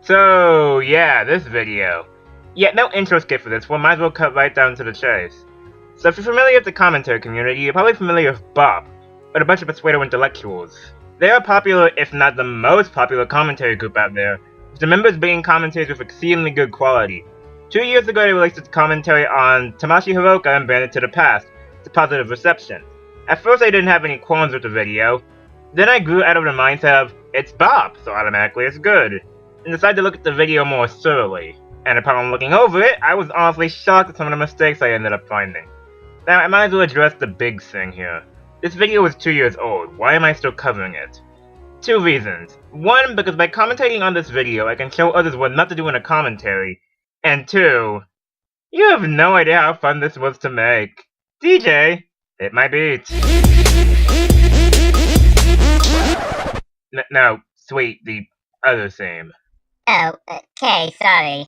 So, yeah, this video. Yeah, no intro skip for this one, might as well cut right down to the chase. So if you're familiar with the commentary community, you're probably familiar with Bop, or a bunch of Psuedo intellectuals. They are popular, if not the most popular commentary group out there, with the members being commentators with exceedingly good quality. 2 years ago they released a commentary on Tamashii Hiroka and Bandit to the Past, to positive reception. At first I didn't have any qualms with the video, then I grew out of the mindset of, it's Bop, so automatically it's good, and decided to look at the video more thoroughly. And upon looking over it, I was honestly shocked at some of the mistakes I ended up finding. Now, I might as well address the big thing here. This video was 2 years old, why am I still covering it? 2 reasons. 1, because by commentating on this video, I can show others what not to do in a commentary. And 2, you have no idea how fun this was to make. DJ, hit my beat. No, sweet, the other theme. Oh, okay, sorry.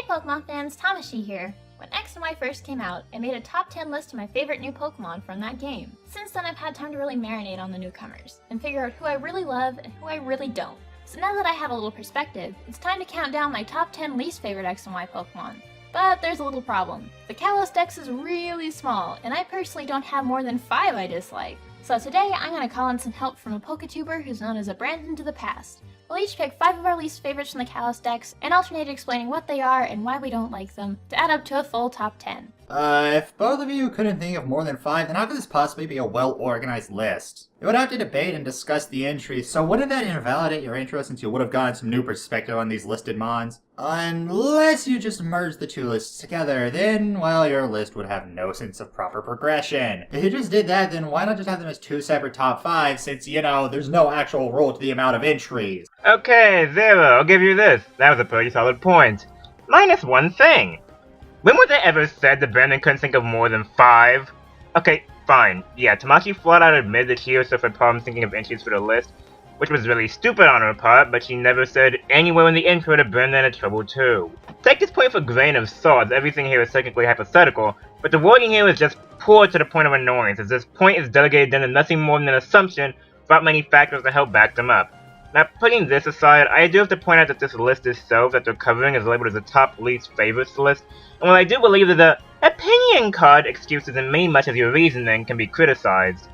Pokemon fans, Tamashii here. When X and Y first came out, I made a top 10 list of my favorite new Pokemon from that game. Since then I've had time to really marinate on the newcomers, and figure out who I really love and who I really don't. So now that I have a little perspective, it's time to count down my top 10 least favorite X and Y Pokemon. But there's a little problem. The Kalos Dex is really small, and I personally don't have more than 5 I dislike. So today I'm going to call in some help from a Poketuber who's known as a Brandon to the Past. We'll each pick 5 of our least favorites from the Kalos Dex, and alternate explaining what they are and why we don't like them, to add up to a full top 10. If both of you couldn't think of more than 5, then how could this possibly be a well-organized list? You would have to debate and discuss the entries, so wouldn't that invalidate your intro since you would have gotten some new perspective on these listed mons? Unless you just merge the 2 lists together, then, well, your list would have no sense of proper progression. If you just did that, then why not just have them as 2 separate top 5, since, you know, there's no actual rule to the amount of entries? Okay, Zero, I'll give you this. That was a pretty solid point. Minus one thing. When was it ever said that Brandon couldn't think of more than 5? Okay, fine. Yeah, Tamashii flat out admitted that she herself had problems thinking of entries for the list, which was really stupid on her part, but she never said anywhere in the intro that Brandon had trouble too. Take this point for a grain of salt, everything here is technically hypothetical, but the wording here is just poor to the point of annoyance, as this point is delegated down to nothing more than an assumption without many factors to help back them up. Now, putting this aside, I do have to point out that this list itself that they're covering is labeled as a top least favorites list, and while I do believe that the opinion card excuses and mean much as your reasoning can be criticized,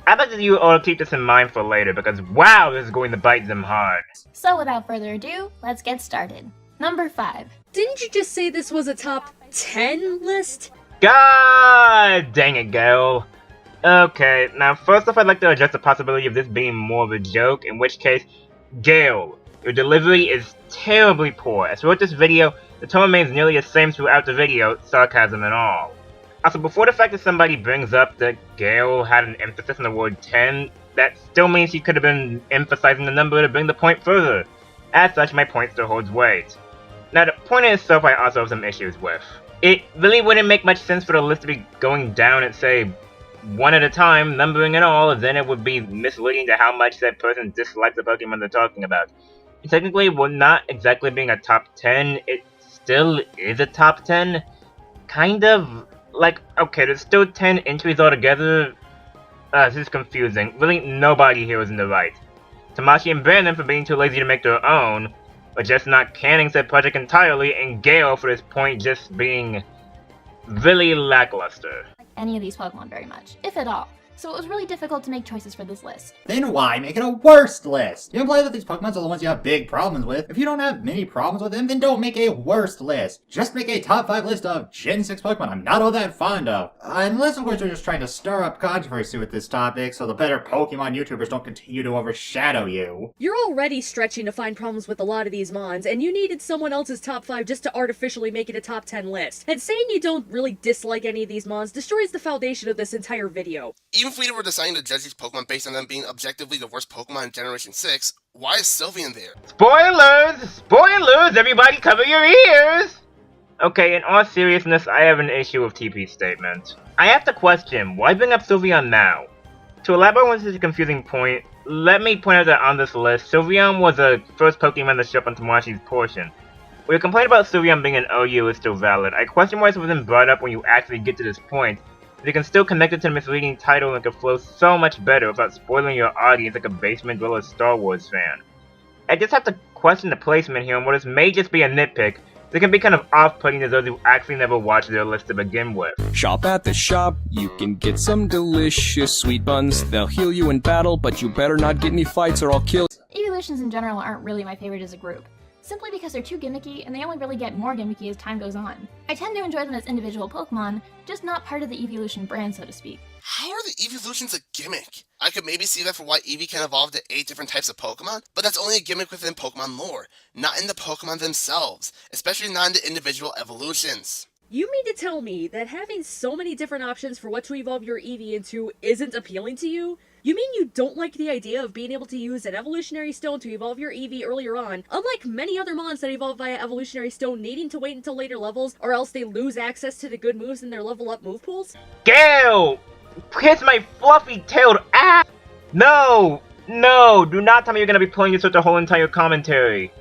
I'd like you all to keep this in mind for later, because wow, this is going to bite them hard. So without further ado, let's get started. Number 5. Didn't you just say this was a top 10 list? God dang it, girl. Okay, now first off I'd like to address the possibility of this being more of a joke, in which case, Gale, your delivery is terribly poor. As throughout this video, the tone remains nearly the same throughout the video, sarcasm and all. Also, before the fact that somebody brings up that Gale had an emphasis on the word 10, that still means she could have been emphasizing the number to bring the point further. As such, my point still holds weight. Now, the point in itself I also have some issues with. It really wouldn't make much sense for the list to be going down at, say, 1 at a time, numbering and all, then it would be misleading to how much that person dislikes the Pokemon they're talking about. And technically, while not exactly being a top 10, it still is a top 10. Kind of. Like, okay, there's still 10 entries altogether. This is confusing. Really, nobody here is in the right. Tamashii and Brandon for being too lazy to make their own, or just not canning said project entirely, and Gale for this point just being really lackluster. Any of these Pokemon very much, if at all. So it was really difficult to make choices for this list. Then why make it a worst list? You imply that these Pokemon are the ones you have big problems with. If you don't have many problems with them, then don't make a worst list. Just make a top 5 list of Gen 6 Pokemon I'm not all that fond of. Unless, of course, you're just trying to stir up controversy with this topic so the better Pokemon YouTubers don't continue to overshadow you. You're already stretching to find problems with a lot of these mons, and you needed someone else's top 5 just to artificially make it a top 10 list. And saying you don't really dislike any of these mons destroys the foundation of this entire video. You Even if we were deciding to judge these Pokemon based on them being objectively the worst Pokemon in Generation 6, why is Sylveon there? Spoilers! Spoilers! Everybody cover your ears! Okay, in all seriousness, I have an issue with TP's statement. I have to question, why bring up Sylveon now? To elaborate on this confusing point, let me point out that on this list, Sylveon was the first Pokemon to show up on Tamashi's portion. When your complaint about Sylveon being an OU is still valid, I question why it wasn't brought up when you actually get to this point. You can still connect it to the misleading title and it could flow so much better without spoiling your audience like a basement dweller Star Wars fan. I just have to question the placement here, and what this may just be a nitpick, they can be kind of off-putting to those who actually never watched their list to begin with. Shop at the shop, you can get some delicious sweet buns. They'll heal you in battle, but you better not get any fights or I'll kill. Evolutions in general aren't really my favorite as a group, simply because they're too gimmicky and they only really get more gimmicky as time goes on. I tend to enjoy them as individual Pokemon, just not part of the evolution brand, so to speak. How are the evolutions a gimmick? I could maybe see that for why Eevee can evolve to 8 different types of Pokemon, but that's only a gimmick within Pokemon lore, not in the Pokemon themselves, especially not in the individual evolutions. You mean to tell me that having so many different options for what to evolve your Eevee into isn't appealing to you? You mean you don't like the idea of being able to use an evolutionary stone to evolve your Eevee earlier on, unlike many other mons that evolve via evolutionary stone needing to wait until later levels, or else they lose access to the good moves in their level up move pools? Gale! Kiss my fluffy-tailed ass! No! No! Do not tell me you're gonna be pulling this with the whole entire commentary.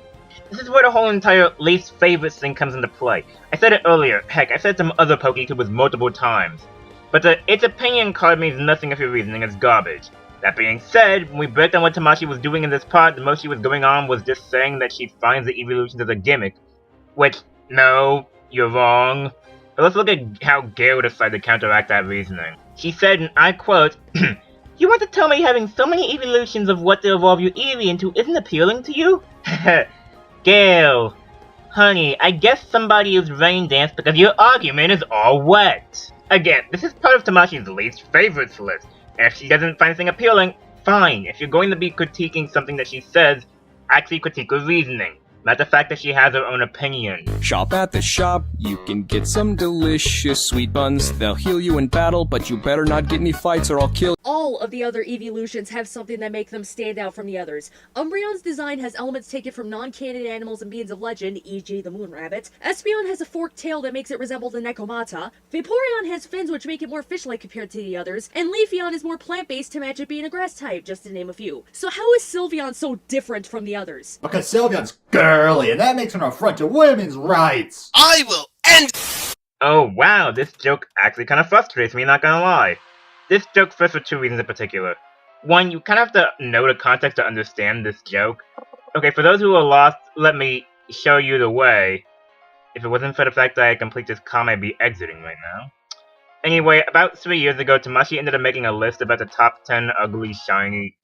This is where the whole entire least favorites thing comes into play. I said it earlier, heck, I said it to other PokeTubers multiple times. But the its opinion card means nothing if your reasoning is garbage. That being said, when we break down what Tamashi was doing in this part, the most she was going on was just saying that she finds the evolutions as a gimmick. Which, no, you're wrong. But let's look at how Gale decided to counteract that reasoning. She said, and I quote, "You want to tell me having so many evolutions of what to evolve your Eevee into isn't appealing to you?" Gale, honey, I guess somebody used rain dance because your argument is all wet. Again, this is part of Tamashi's least favorites list, and if she doesn't find anything appealing, fine. If you're going to be critiquing something that she says, actually critique her reasoning, not the fact that she has her own opinion. Shop at the shop, you can get some delicious sweet buns. They'll heal you in battle, but you better not get any fights or I'll kill. All of the other evolutions have something that make them stand out from the others. Umbreon's design has elements taken from non-canon animals and beings of legend, e.g. the moon rabbit. Espeon has a forked tail that makes it resemble the Necromata. Vaporeon has fins which make it more fish-like compared to the others. And Leafeon is more plant-based to match it being a grass type, just to name a few. So how is Sylveon so different from the others? Because Sylveon's girly, and that makes her an affront to women's rights. I will end. Oh wow, this joke actually kind of frustrates me, not gonna lie. This joke fits for two reasons in particular. One, you kind of have to know the context to understand this joke. Okay, for those who are lost, let me show you the way. If it wasn't for the fact that I complete this comm, I'd be exiting right now. Anyway, about 3 years ago, Tamashi ended up making a list about the top 10 ugly, shiny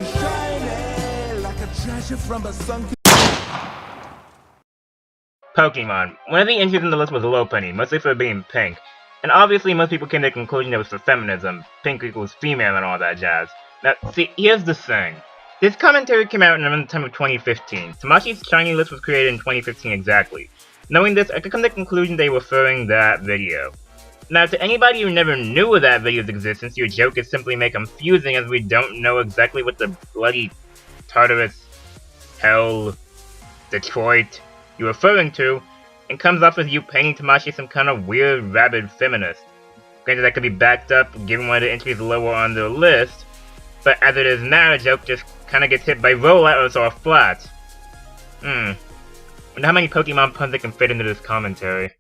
Pokemon. One of the entries in the list was Lopunny, mostly for being pink. And obviously most people came to the conclusion it was for feminism, pink equals female and all that jazz. Now, see, here's the thing. This commentary came out around the time of 2015. Tamashi's shiny list was created in 2015 exactly. Knowing this, I could come to the conclusion they were referring that video. Now, to anybody who never knew of that video's existence, your joke is simply made confusing as we don't know exactly what the bloody Tartarus, Hell, Detroit you're referring to, and comes off as you painting Tamashi some kind of weird, rabid feminist. Granted, that could be backed up given one of the entries lower on the list, but as it is now, the joke just kinda gets hit by rollouts or flat. Wonder how many Pokemon puns they can fit into this commentary.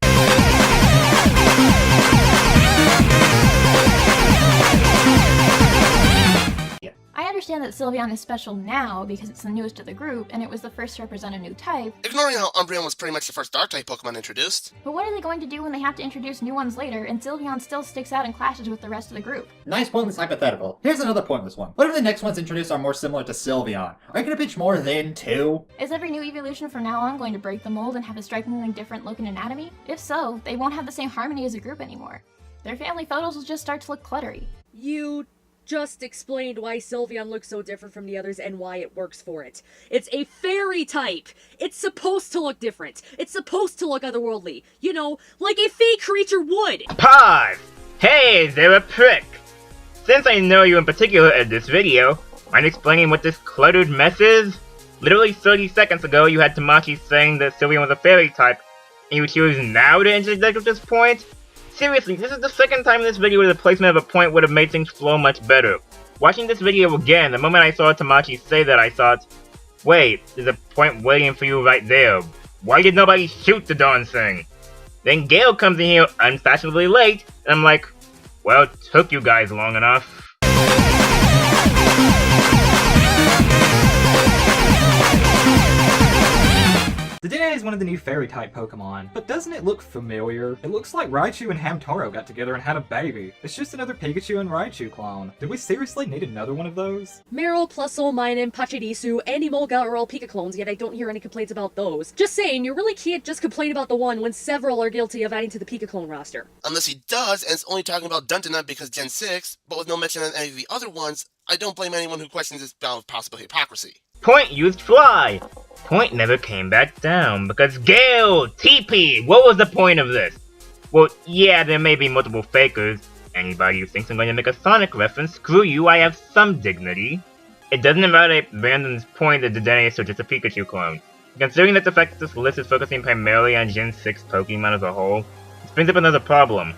I understand that Sylveon is special now because it's the newest of the group and it was the first to represent a new type, Ignoring how Umbreon was pretty much the first Dark-type Pokemon introduced. but what are they going to do when they have to introduce new ones later and Sylveon still sticks out and clashes with the rest of the group? Nice pointless hypothetical. Here's another pointless one. What if the next ones introduced are more similar to Sylveon? Are you gonna pitch more then, too? Is every new evolution from now on going to break the mold and have a strikingly different look and anatomy? If so, they won't have the same harmony as a group anymore. Their family photos will just start to look cluttery. You just explained why Sylveon looks so different from the others and why it works for it. It's a fairy type! It's supposed to look different. It's supposed to look otherworldly. You know, like a fey creature would! Pause! Hey, they're a prick! Since I know you in particular in this video, mind explaining what this cluttered mess is? Literally 30 seconds ago, you had Tamashi saying that Sylvian was a fairy type, and you choose now to interject at this point? Seriously, this is the second time in this video where the placement of a point would have made things flow much better. Watching this video again, the moment I saw Tamashi say that, I thought, wait, there's a point waiting for you right there. Why did nobody shoot the darn thing? Then Gale comes in here unfashionably late, and I'm like, well, it took you guys long enough. Dedenne is one of the new fairy-type Pokemon, but doesn't it look familiar? It looks like Raichu and Hamtaro got together and had a baby. It's just another Pikachu and Raichu clone. Did we seriously need another one of those? Meryl, Plusle, Minun, Pachirisu, and Emolga are all Pika clones, yet I don't hear any complaints about those. Just saying, you really can't just complain about the one when several are guilty of adding to the Pika clone roster. Unless he does, and it's only talking about Duntana because Gen 6, but with no mention of any of the other ones, I don't blame anyone who questions this bound of possible hypocrisy. Point used fly. Point never came back down, because Gale, TP, what was the point of this? Well, yeah, there may be multiple fakers. Anybody who thinks I'm going to make a Sonic reference, screw you, I have some dignity. It doesn't invalidate Brandon's point that Dedenne is just a Pikachu clone. Considering that the fact that this list is focusing primarily on Gen 6 Pokemon as a whole, this brings up another problem.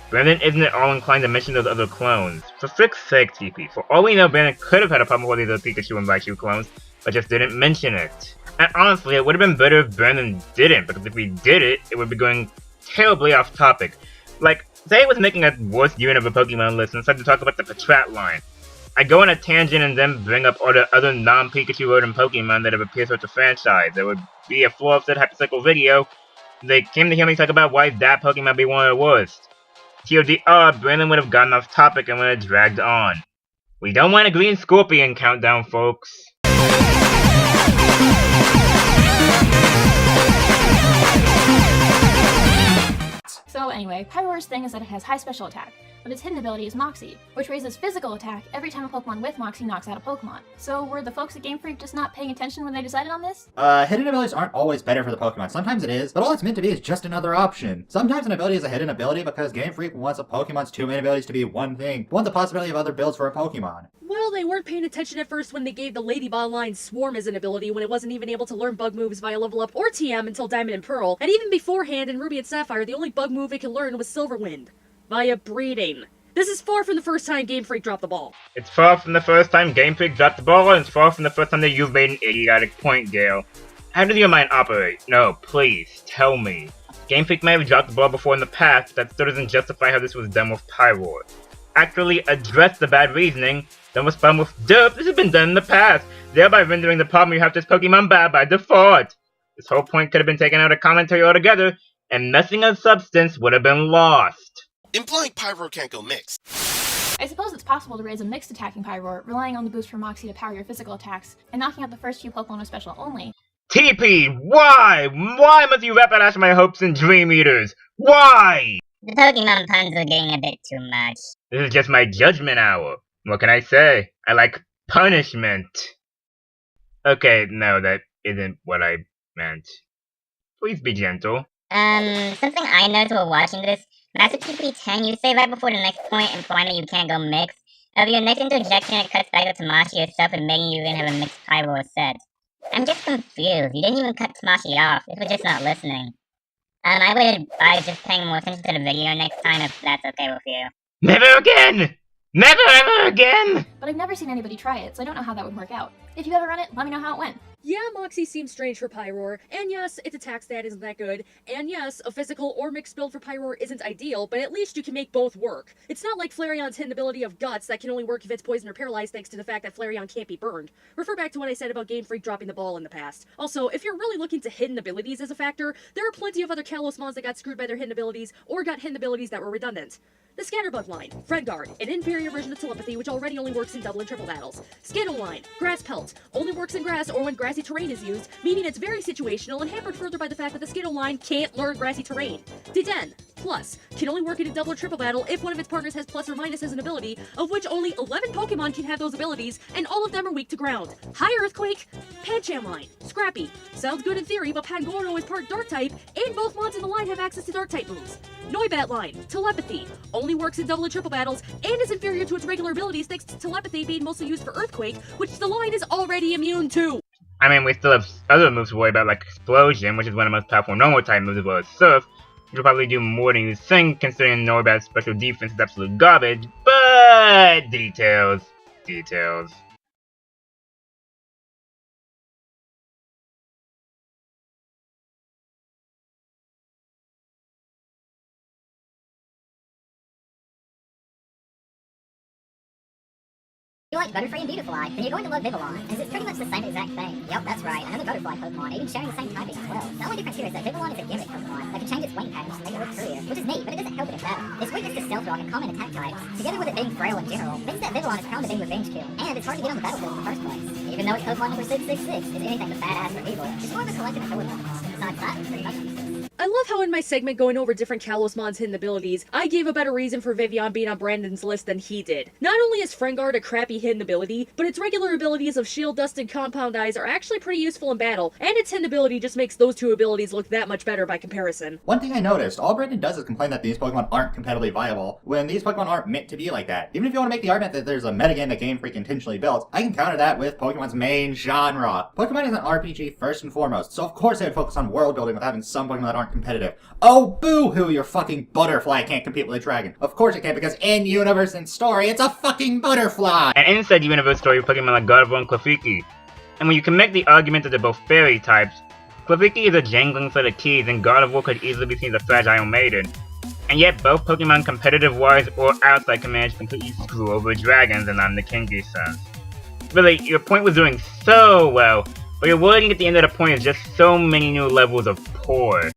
Brandon isn't at all inclined to mention those other clones. For frick's sake, TP, for all we know, Brandon could have had a problem with these other Pikachu and Raichu clones, but just didn't mention it. And honestly, it would have been better if Brandon didn't, because if we did it, it would be going terribly off topic. Like, say it was making a worst unit of a Pokemon list and decided to talk about the Patrat line. I go on a tangent and then bring up all the other non-Pikachu rodent Pokemon that have appeared throughout the franchise. There would be a 4-episode hypothetical video. They came to hear me talk about why that Pokemon be one of the worst. TLDR, Brandon would have gotten off topic and would have dragged on. We don't want a Green Scorpion countdown, folks. So anyway, Pyroar's thing is that it has high special attack, but its hidden ability is Moxie, which raises physical attack every time a Pokemon with Moxie knocks out a Pokemon. So were the folks at Game Freak just not paying attention when they decided on this? Hidden abilities aren't always better for the Pokemon. Sometimes it is, but all it's meant to be is just another option. Sometimes an ability is a hidden ability because Game Freak wants a Pokemon's two main abilities to be one thing, but wants the possibility of other builds for a Pokemon. Well, they weren't paying attention at first when they gave the Ladyball line Swarm as an ability when it wasn't even able to learn bug moves via level up or TM until Diamond and Pearl, and even beforehand in Ruby and Sapphire, the only bug move it could learn was Silverwind, via breeding. This is far from the first time Game Freak dropped the ball. It's far from the first time Game Freak dropped the ball, and it's far from the first time that you've made an idiotic point, Gale. How does your mind operate? No, please, tell me. Game Freak may have dropped the ball before in the past, but that still doesn't justify how this was done with Pyroar. Actually address the bad reasoning, then respond with, derp, this has been done in the past, thereby rendering the problem you have this Pokemon bad by default. This whole point could have been taken out of commentary altogether, and messing of substance would have been lost. Implying Pyro can't go mixed. I suppose it's possible to raise a mixed attacking Pyroar, relying on the boost from Moxie to power your physical attacks, and knocking out the first few Pokemon with special only. TP, why? Why must you rapidash my hopes and dream eaters? Why? The Pokemon puns are getting a bit too much. This is just my judgment hour. What can I say? I like punishment. Okay, no, that isn't what I meant. Please be gentle. Something I noticed while watching this, Master TP10, you say right before the next point implying that you can't go mixed. Of your next interjection, it cuts back to Tamashi yourself admitting you're gonna have a mixed Pyroar set. I'm just confused. You didn't even cut Tamashi off. This was just not listening. I would advise just paying more attention to the video next time if that's okay with you. Never again! Never ever again! But I've never seen anybody try it, so I don't know how that would work out. If you ever run it, let me know how it went. Yeah, Moxie seems strange for Pyroar, and yes, its attack stat isn't that good, and yes, a physical or mixed build for Pyroar isn't ideal, but at least you can make both work. It's not like Flareon's hidden ability of Guts that can only work if it's poisoned or paralyzed thanks to the fact that Flareon can't be burned. Refer back to what I said about Game Freak dropping the ball in the past. Also, if you're really looking to hidden abilities as a factor, there are plenty of other Kalos mons that got screwed by their hidden abilities, or got hidden abilities that were redundant. The Scatterbug line, Fredguard, an inferior version of Telepathy which already only works in double and triple battles. Skittle line, Grass Pelt, only works in grass or when grassy terrain is used, meaning it's very situational and hampered further by the fact that the Skittle line can't learn grassy terrain. Dedenne, Plus, can only work in a double or triple battle if one of its partners has plus or minus as an ability, of which only 11 Pokemon can have those abilities, and all of them are weak to ground. High Earthquake, Pancham line, Scrappy. Sounds good in theory, but Pangoro is part Dark type, and both mods in the line have access to Dark type moves. Noibat line, Telepathy, only works in double and triple battles, and is inferior to its regular abilities thanks to Telepathy being mostly used for Earthquake, which the line is already immune to. I mean, we still have other moves to worry about, like Explosion, which is one of the most powerful normal type moves, as well as Surf, which will probably do more than you think, considering Noibat's special defense is absolute garbage, but details. If you like Butterfree and Beautifly, then you're going to love Vivillon, as it's pretty much the same exact thing. Yep, that's right, another Butterfly Pokemon, even sharing the same typing as well. The only difference here is that Vivillon is a gimmick Pokemon that can change its wing patterns to make it look prettier, which is neat, but it doesn't help it in battle. Its weakness to Stealth Rock and common attack types, together with it being frail in general, means that Vivillon is prone to being revenge kill, and it's hard to get on the battlefield in the first place. Even though it's Pokemon number 666 is anything but badass or evil, it's more of a collective killer Pokemon. Besides that, it's pretty much useless. I love how in my segment going over different Kalos Mon's hidden abilities, I gave a better reason for Vivillon being on Brandon's list than he did. Not only is Frengard a crappy hidden ability, but its regular abilities of Shield Dust and Compound Eyes are actually pretty useful in battle, and its hidden ability just makes those two abilities look that much better by comparison. One thing I noticed, all Brandon does is complain that these Pokemon aren't competitively viable, when these Pokemon aren't meant to be like that. Even if you want to make the argument that there's a metagame that Game Freak intentionally built, I can counter that with Pokemon's main genre. Pokemon is an RPG first and foremost, so of course they would focus on world building with having some Pokemon that aren't competitive. Oh, boo-hoo, your fucking butterfly can't compete with a dragon. Of course it can't, because in universe and story, it's a fucking butterfly! And inside universe story, Pokemon like Gardevoir and Clefairy. And when you can make the argument that they're both fairy types, Clefairy is a jangling set of keys, and Gardevoir could easily be seen as a fragile maiden. And yet both Pokemon competitive-wise or outside can manage to completely screw over dragons, and not in the kinky sense. Really, your point was doing so well, but your wording at the end of the point is just so many new levels of poor.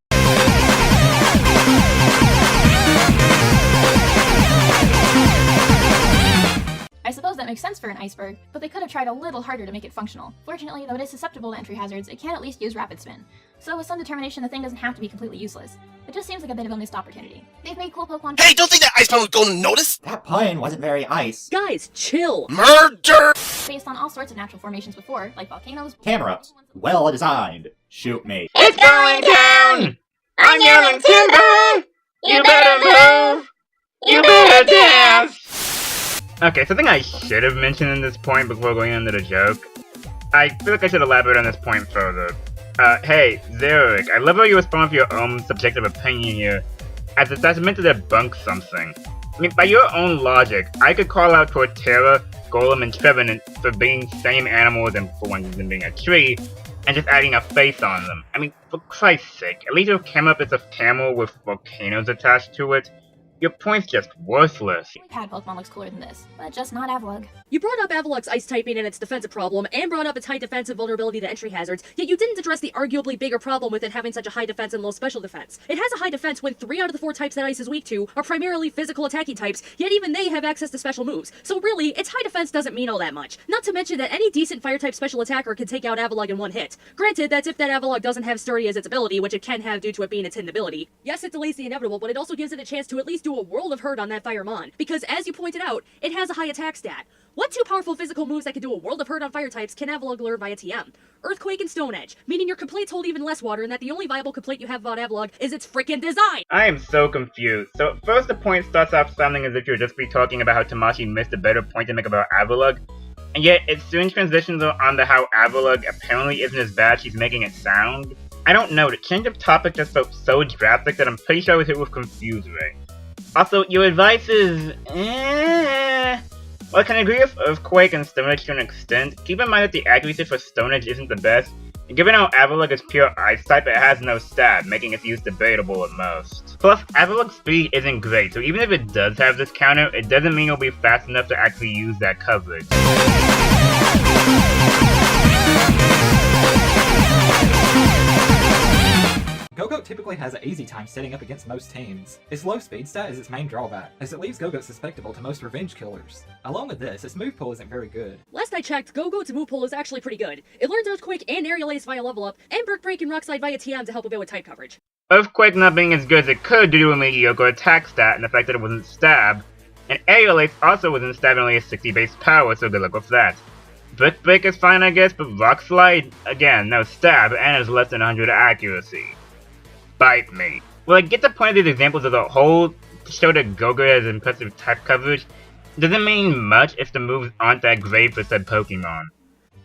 I suppose that makes sense for an iceberg, but they could have tried a little harder to make it functional. Fortunately, though it is susceptible to entry hazards, it can at least use Rapid Spin. So with some determination, the thing doesn't have to be completely useless. It just seems like a bit of a missed opportunity. They've made cool Pokemon— Hey, don't think that Ice Pun was going to notice! That pun wasn't very ice. Guys, chill! Murder! based on all sorts of natural formations before, like volcanoes— Camera-ups. Well designed. Shoot me. It's going down! I'm yelling timber! You better move! You better dance! Okay, something I should have mentioned in this point before going into the joke. I feel like I should elaborate on this point further. Hey, Zerek, I love how you respond with your own subjective opinion here, as if that's meant to debunk something. I mean, by your own logic, I could call out Torterra, Golem, and Trevenant for being same animals and for one reason being a tree, and just adding a face on them. I mean, for Christ's sake, at least if Camelot is a camel with volcanoes attached to it, your point's just worthless. We've had Pokemon looks cooler than this, but just not Avalugg. You brought up Avalug's ice typing and its defensive problem, and brought up its high defense and vulnerability to entry hazards, yet you didn't address the arguably bigger problem with it having such a high defense and low special defense. It has a high defense when 3 out of the 4 types that ice is weak to are primarily physical attacking types, yet even they have access to special moves. So really, its high defense doesn't mean all that much. Not to mention that any decent fire-type special attacker can take out Avalugg in one hit. Granted, that's if that Avalugg doesn't have Sturdy as its ability, which it can have due to it being its hidden ability. Yes, it delays the inevitable, but it also gives it a chance to at least do a world of hurt on that Firemon, because as you pointed out, it has a high attack stat. What 2 powerful physical moves that can do a world of hurt on fire types can Avalugg lure via TM? Earthquake and Stone Edge, meaning your complaints hold even less water and that the only viable complaint you have about Avalugg is its freaking design! I am so confused. So at first the point starts off sounding as if you're just talking about how Tamashii missed a better point to make about Avalugg, and yet it soon transitions on to how Avalugg apparently isn't as bad as she's making it sound. I don't know, the change of topic just felt so drastic that I'm pretty sure I was hit with Confuse-Ray. Also, your advice is, While I can agree with Earthquake and Stone Edge to an extent, keep in mind that the accuracy for Stone Edge isn't the best, and given how Avalugg is pure Ice type, it has no stab, making its use debatable at most. Plus, Avalugg's speed isn't great, so even if it does have this counter, it doesn't mean it'll be fast enough to actually use that coverage. Go-Goat typically has an easy time setting up against most teams. Its low speed stat is its main drawback, as it leaves Go-Goat susceptible to most revenge killers. Along with this, its move pool isn't very good. Last I checked, Go-Goat's move pool is actually pretty good. It learns Earthquake and Aerial Ace via level up, and Brick Break and Rock Slide via TM to help a bit with type coverage. Earthquake not being as good as it could due to a mediocre attack stat and the fact that it wasn't stab, and Aerial Ace also wasn't stab and only has 60 base power, so good luck with that. Brick Break is fine I guess, but Rock Slide, again, no stab and has less than 100 accuracy. Bite me. Will I get the point of these examples as a whole to show that Go-Goat has impressive type coverage? It doesn't mean much if the moves aren't that great for said Pokemon.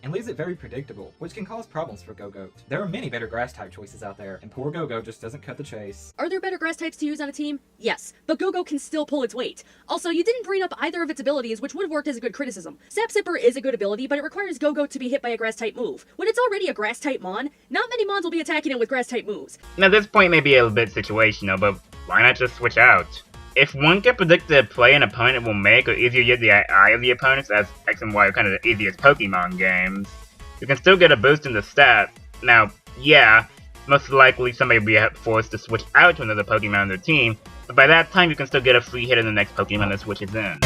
And leaves it very predictable, which can cause problems for Go-Goat. There are many better grass type choices out there, and poor Go-Goat just doesn't cut the chase. Are there better grass types to use on a team? Yes, but Go-Goat can still pull its weight. Also, you didn't bring up either of its abilities, which would have worked as a good criticism. Sap Sipper is a good ability, but it requires Go-Goat to be hit by a grass type move. When it's already a grass type Mon, not many Mons will be attacking it with grass type moves. Now this point may be a little bit situational, but why not just switch out? If one can predict the play an opponent will make, or easier yet the eye of the opponents, as X and Y are kind of the easiest Pokemon games, you can still get a boost in the stat. Now, yeah, most likely somebody will be forced to switch out to another Pokemon on their team, but by that time you can still get a free hit in the next Pokemon that switches in.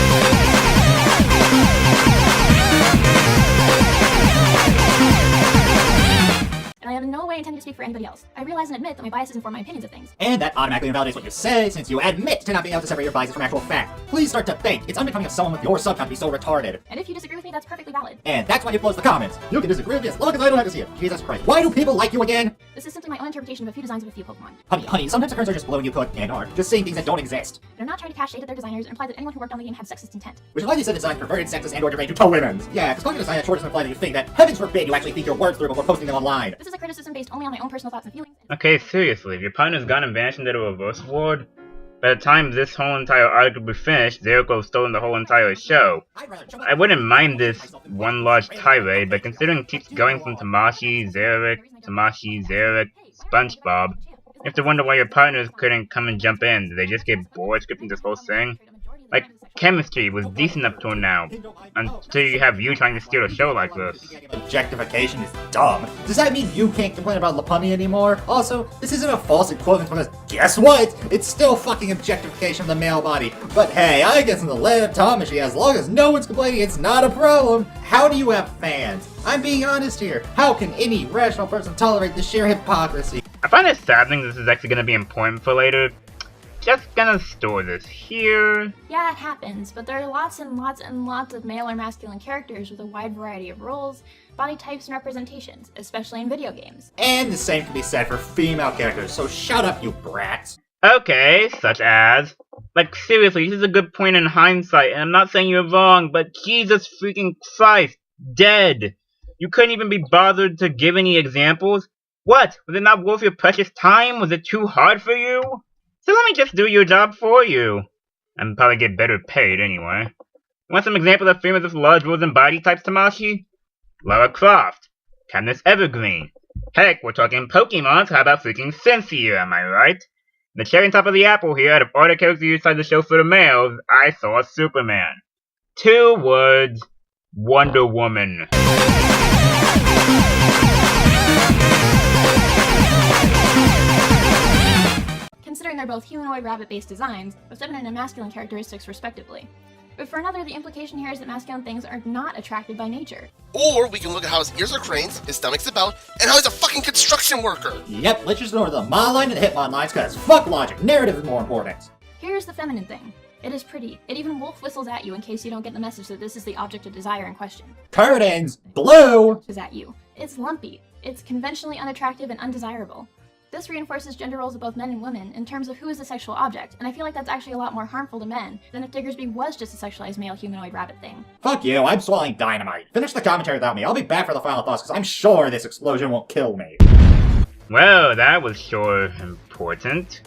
And I have in no way intended to speak for anybody else. I realize and admit that my biases inform my opinions of things. And that automatically invalidates what you say, since you admit to not being able to separate your biases from actual fact. Please start to think. It's unbecoming of someone with your subcount to be so retarded. And if you disagree with me, that's perfectly valid. And that's why you close the comments. You can disagree with me as long as I don't have to see it. Jesus Christ. Why do people like you again? This is simply my own interpretation of a few designs of a few Pokemon. Honey, sometimes the currents are just blowing you could and are just saying things that don't exist. They're not trying to cast shade at their designers and imply that anyone who worked on the game had sexist intent. Which is why they said design perverted, sexist, and or deranged to women. Yeah, because calling a design that short doesn't imply that you think that, heavens forbid, you actually think your words through before posting them online. This is a criticism based only on my own personal thoughts and feelings. Okay, seriously, if your opponent has gone and vanished into a reverse ward, by the time this whole entire article will be finished, Zero will have stolen the whole entire show. I wouldn't mind this one large tirade, but considering it keeps going from Tamashii, Xeric, SpongeBob, you have to wonder why your partners couldn't come and jump in. Did they just get bored scripting this whole thing? Like, chemistry was decent up till now, until you have you trying to steal a show like this. Objectification is dumb. Does that mean you can't complain about Lopunny anymore? Also, this isn't a false equivalent because guess what? It's still fucking objectification of the male body. But hey, I guess in the land of Tamashi, as long as no one's complaining, it's not a problem. How do you have fans? I'm being honest here. How can any rational person tolerate the sheer hypocrisy? I find it saddening this is actually going to be important for later. Just gonna store this here. Yeah, it happens, but there are lots and lots and lots of male or masculine characters with a wide variety of roles, body types, and representations, especially in video games. And the same can be said for female characters, so shut up, you brats. Okay, such as... Like, seriously, this is a good point in hindsight, and I'm not saying you're wrong, but Jesus freaking Christ, dead! You couldn't even be bothered to give any examples? What? Was it not worth your precious time? Was it too hard for you? So let me just do your job for you. And probably get better paid anyway. Want some examples of females with large roles and body types, Tamashii? Lara Croft. Katniss Evergreen. Heck, we're talking Pokemon, so how about freaking Cynthia, am I right? The cherry on top of the apple here, out of all the characters you decided to show for the males, I saw Superman. 2 words. Wonder Woman. Considering they're both humanoid rabbit-based designs, with feminine and masculine characteristics respectively. But for another, the implication here is that masculine things are not attracted by nature. Or we can look at how his ears are cranes, his stomach's a belt, and how he's a fucking construction worker! Yep, let's just ignore the Mon line and the Hitmon lines, cause fuck logic, narrative is more important. Here's the feminine thing. It is pretty. It even wolf whistles at you in case you don't get the message that this is the object of desire in question. Curtains, blue! Is at you. It's lumpy. It's conventionally unattractive and undesirable. This reinforces gender roles of both men and women in terms of who is the sexual object, and I feel like that's actually a lot more harmful to men than if Diggersby was just a sexualized male humanoid rabbit thing. Fuck you, I'm swallowing dynamite. Finish the commentary without me, I'll be back for the final thoughts, because I'm sure this explosion won't kill me. Well, that was sure important.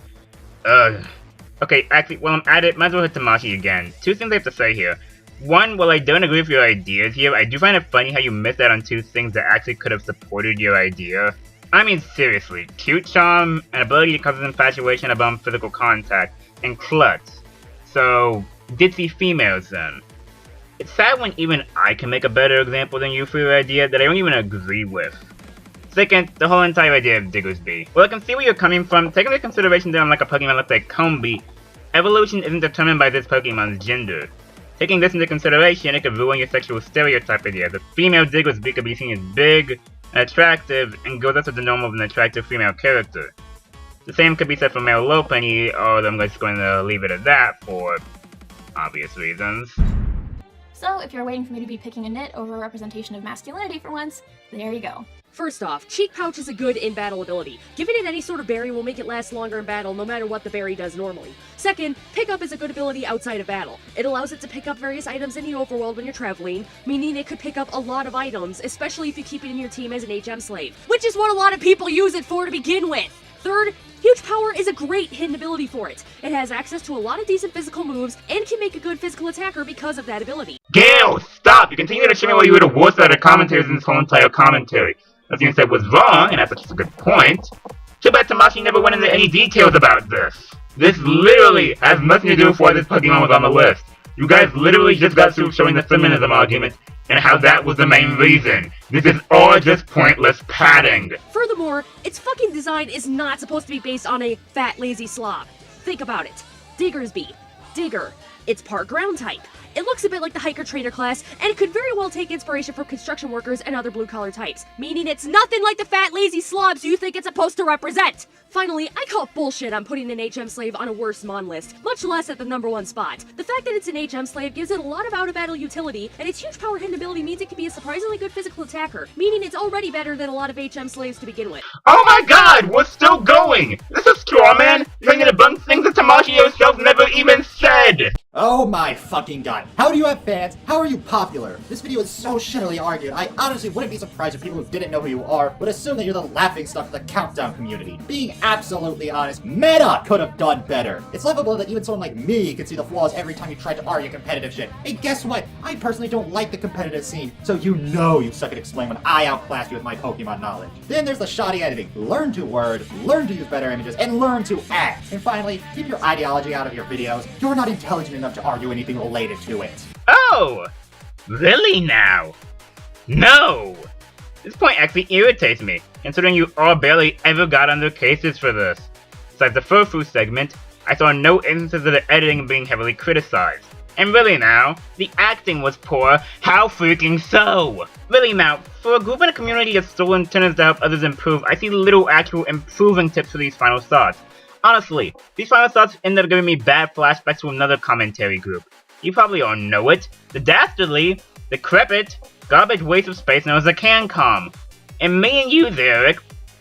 Okay, actually, while I'm at it, might as well hit Tamashii again. 2 things I have to say here. 1, while I don't agree with your ideas here, I do find it funny how you missed out on 2 things that actually could have supported your idea. I mean, seriously, cute charm, and ability to cause infatuation above physical contact, and klutz. So, ditzy females then. It's sad when even I can make a better example than you for your idea that I don't even agree with. Second, the whole entire idea of Diggersby. Well, I can see where you're coming from. Taking into consideration that unlike a Pokemon looks like Combee, evolution isn't determined by this Pokemon's gender. Taking this into consideration, it could ruin your sexual stereotype idea. The female Diggersby could be seen as big and attractive, and goes up to the norm of an attractive female character. The same could be said for male Lopunny, although I'm just going to leave it at that for obvious reasons. So, if you're waiting for me to be picking a nit over a representation of masculinity for once, there you go. First off, Cheek Pouch is a good in-battle ability. Giving it any sort of berry will make it last longer in battle no matter what the berry does normally. Second, Pickup is a good ability outside of battle. It allows it to pick up various items in the overworld when you're traveling, meaning it could pick up a lot of items, especially if you keep it in your team as an HM slave, which is what a lot of people use it for to begin with. Third, Huge Power is a great hidden ability for it. It has access to a lot of decent physical moves, and can make a good physical attacker because of that ability. Gale, stop! You continue to show me why you were the worst out of commentators in this whole entire commentary. Nothing you said was wrong, and that's such a good point. Too bad Tamashii never went into any details about this. This literally has nothing to do with why this Pokemon was on the list. You guys literally just got through showing the feminism argument, and how that was the main reason. This is all just pointless padding. Furthermore, its fucking design is not supposed to be based on a fat, lazy slob. Think about it. Diggersby. Digger. It's part ground type. It looks a bit like the hiker trainer class, and it could very well take inspiration from construction workers and other blue-collar types, meaning it's nothing like the fat, lazy slobs you think it's supposed to represent! Finally, I call bullshit on putting an HM slave on a worst mon list, much less at the #1 spot. The fact that it's an HM slave gives it a lot of out-of-battle utility, and its huge power hidden ability means it can be a surprisingly good physical attacker, meaning it's already better than a lot of HM slaves to begin with. Oh my god, we're still going! This is straw man, trying to debunk things that Tamashii herself never even said! Oh my fucking god. How do you have fans? How are you popular? This video is so shittily argued, I honestly wouldn't be surprised if people who didn't know who you are would assume that you're the laughingstock of the Countdown community. Being absolutely honest, Meta could have done better. It's laughable that even someone like me could see the flaws every time you try to argue competitive shit. Hey, guess what? I personally don't like the competitive scene, so you know you suck at explaining when I outclass you with my Pokemon knowledge. Then there's the shoddy editing. Learn to word, learn to use better images, and learn to act. And finally, keep your ideology out of your videos. You're not intelligent enough to argue anything related to it. Oh! Really now? No! This point actually irritates me, considering you all barely ever got under cases for this. Besides the Furfu segment, I saw no instances of the editing being heavily criticized. And really now, the acting was poor, how freaking so? Really now, for a group and a community of stolen tenants to help others improve, I see little actual improving tips for these final thoughts. Honestly, these final thoughts ended up giving me bad flashbacks to another commentary group. You probably all know it. The dastardly, decrepit, garbage waste of space known as the CanCom. And me and you, Eric,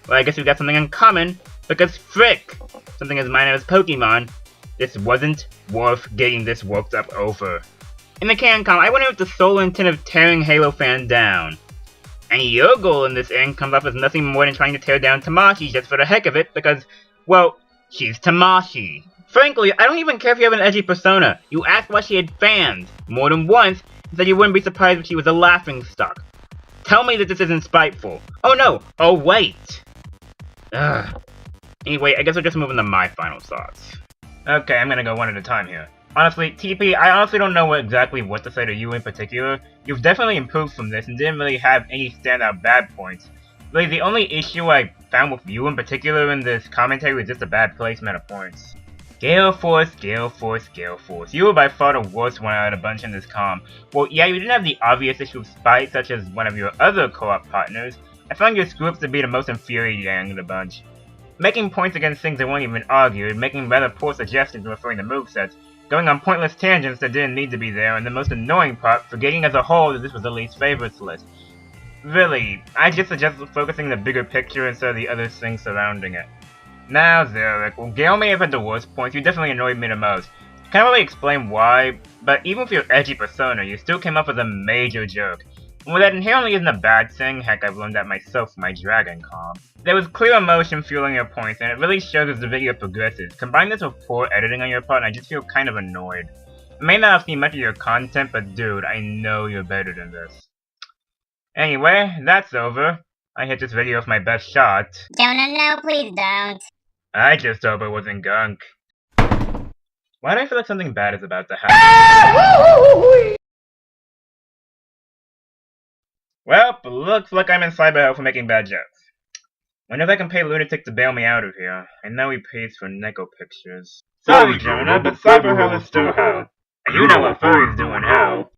well, I guess we got something in common, because frick, something as minor as Pokemon, this wasn't worth getting this worked up over. In the CanCom, I went in with the sole intent of tearing Halo fan down. And your goal in this end comes off as nothing more than trying to tear down Tamashii just for the heck of it, because, well, she's Tamashii. Frankly, I don't even care if you have an edgy persona. You asked why she had fans more than once, and said you wouldn't be surprised if she was a laughingstock. Tell me that this isn't spiteful. Oh no, oh wait. Ugh. Anyway, I guess I'll just move into my final thoughts. Okay, I'm gonna go one at a time here. Honestly, TP, I honestly don't know exactly what to say to you in particular. You've definitely improved from this and didn't really have any standout bad points. Really, the only issue I found with you in particular in this commentary was just a bad placement of points. Gale Force, Gale Force, Gale Force. You were by far the worst one out of the bunch in this comm. Well, yeah, you didn't have the obvious issue of spite, such as one of your other co-op partners. I found your screw-ups to be the most infuriating of the bunch. Making points against things that weren't even argued, making rather poor suggestions referring to movesets, going on pointless tangents that didn't need to be there, and the most annoying part, forgetting as a whole that this was the least favorites list. Really, I just suggest focusing on the bigger picture instead of the other things surrounding it. Now, Zarek, well, Gale may have had the worst points, you definitely annoyed me the most. Can't really explain why, but even with your edgy persona, you still came up with a major joke. And while that inherently isn't a bad thing, heck, I've learned that myself from my Dragon comm. There was clear emotion fueling your points, and it really shows as the video progresses. Combine this with poor editing on your part, and I just feel kind of annoyed. I may not have seen much of your content, but dude, I know you're better than this. Anyway, that's over. I hit this video with my best shot. No, please don't. I just hope it wasn't gunk. Why do I feel like something bad is about to happen? Well, looks like I'm in cyber hell for making bad jokes. Wonder if I can pay Lunatic to bail me out of here. I know he pays for Neko pictures. Sorry, Jonah, but Cyber Hell is still hell. And you know what furries do in hell.